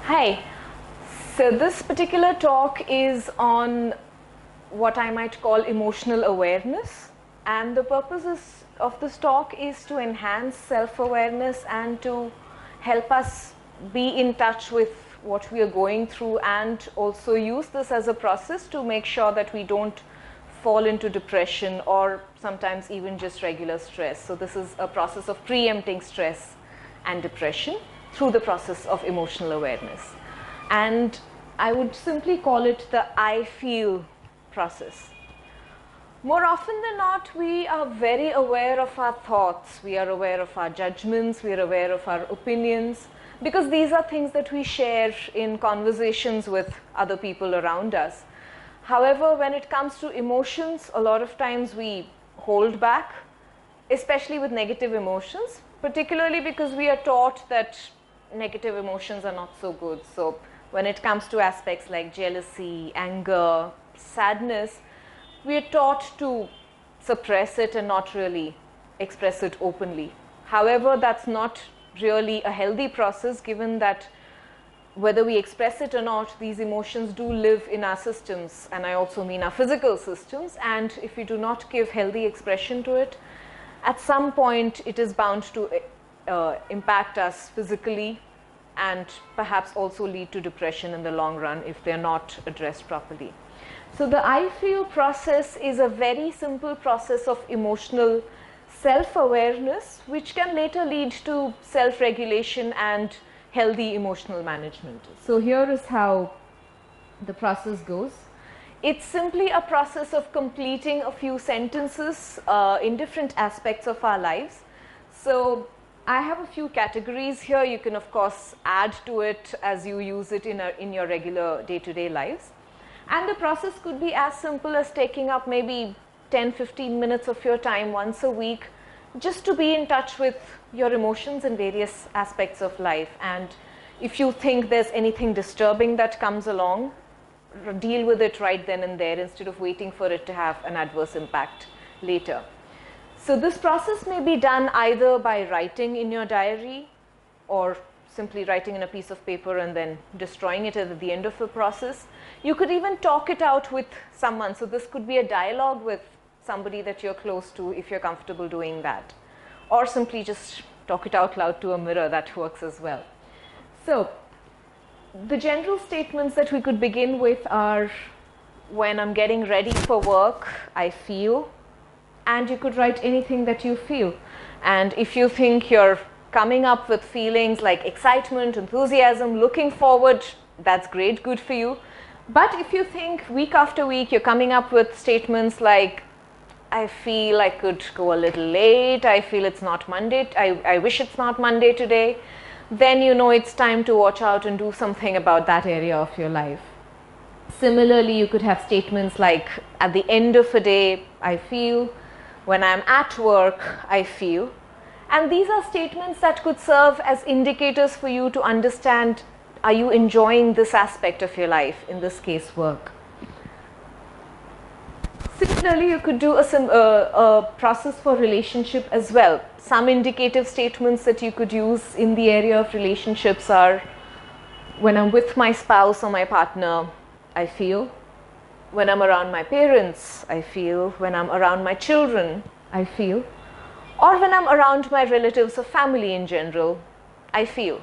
Hi. So this particular talk is on what I might call emotional awareness, and the purpose of this talk is to enhance self-awareness and to help us be in touch with what we are going through, and also use this as a process to make sure that we don't fall into depression or sometimes even just regular stress. So this is a process of preempting stress and depression through the process of emotional awareness. And I would simply call it the I feel process. More often than not, we are very aware of our thoughts, we are aware of our judgments, we are aware of our opinions, because these are things that we share in conversations with other people around us. However, when it comes to emotions, a lot of times we hold back, especially with negative emotions, particularly because we are taught that negative emotions are not so good. So when it comes to aspects like jealousy, anger, sadness, we are taught to suppress it and not really express it openly. However, that's not really a healthy process, given that whether we express it or not, these emotions do live in our systems, and I also mean our physical systems, and if we do not give healthy expression to it, at some point it is bound to impact us physically and perhaps also lead to depression in the long run if they're not addressed properly. So the I feel process is a very simple process of emotional self-awareness, which can later lead to self-regulation and healthy emotional management. So here is how the process goes. It's simply a process of completing a few sentences in different aspects of our lives. So I have a few categories here. You can of course add to it as you use it in your regular day-to-day lives. And the process could be as simple as taking up maybe 10-15 minutes of your time once a week just to be in touch with your emotions in various aspects of life. And if you think there's anything disturbing that comes along, deal with it right then and there instead of waiting for it to have an adverse impact later. So this process may be done either by writing in your diary or simply writing in a piece of paper and then destroying it at the end of the process. You could even talk it out with someone. So this could be a dialogue with somebody that you're close to if you're comfortable doing that. Or simply just talk it out loud to a mirror, that works as well. So the general statements that we could begin with are: when I'm getting ready for work, I feel. And you could write anything that you feel. And if you think you're coming up with feelings like excitement, enthusiasm, looking forward, that's great, good for you. But if you think week after week you're coming up with statements like, I feel I could go a little late, I feel it's not Monday, I wish it's not Monday today, then you know it's time to watch out and do something about that area of your life. Similarly, you could have statements like, at the end of a day, I feel. When I'm at work, I feel. And these are statements that could serve as indicators for you to understand, are you enjoying this aspect of your life, in this case work. Similarly, you could do a process for relationship as well. Some indicative statements that you could use in the area of relationships are: when I'm with my spouse or my partner, I feel. When I'm around my parents, I feel. When I'm around my children, I feel. Or when I'm around my relatives or family in general, I feel.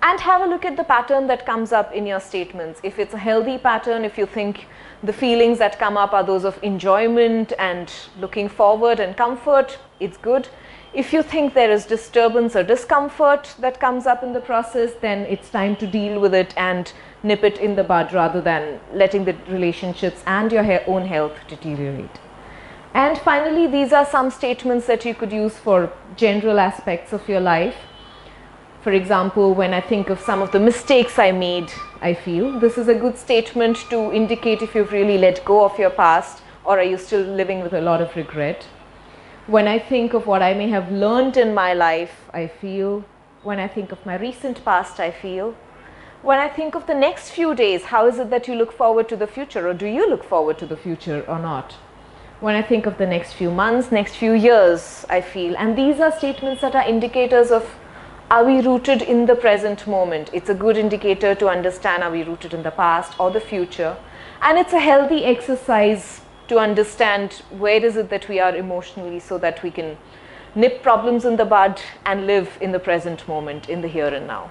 And have a look at the pattern that comes up in your statements. If it's a healthy pattern, if you think the feelings that come up are those of enjoyment and looking forward and comfort, it's good. If you think there is disturbance or discomfort that comes up in the process, then it's time to deal with it and nip it in the bud rather than letting the relationships and your own health deteriorate. And finally, these are some statements that you could use for general aspects of your life. For example, when I think of some of the mistakes I made, I feel. This is a good statement to indicate if you've really let go of your past or are you still living with a lot of regret. When I think of what I may have learned in my life, I feel. When I think of my recent past, I feel. When I think of the next few days, how is it that you look forward to the future, or do you look forward to the future or not? When I think of the next few months, next few years, I feel. And these are statements that are indicators of, Are we rooted in the present moment? It's a good indicator to understand, are we rooted in the past or the future? And it's a healthy exercise to understand where is it that we are emotionally, so that we can nip problems in the bud and live in the present moment, in the here and now.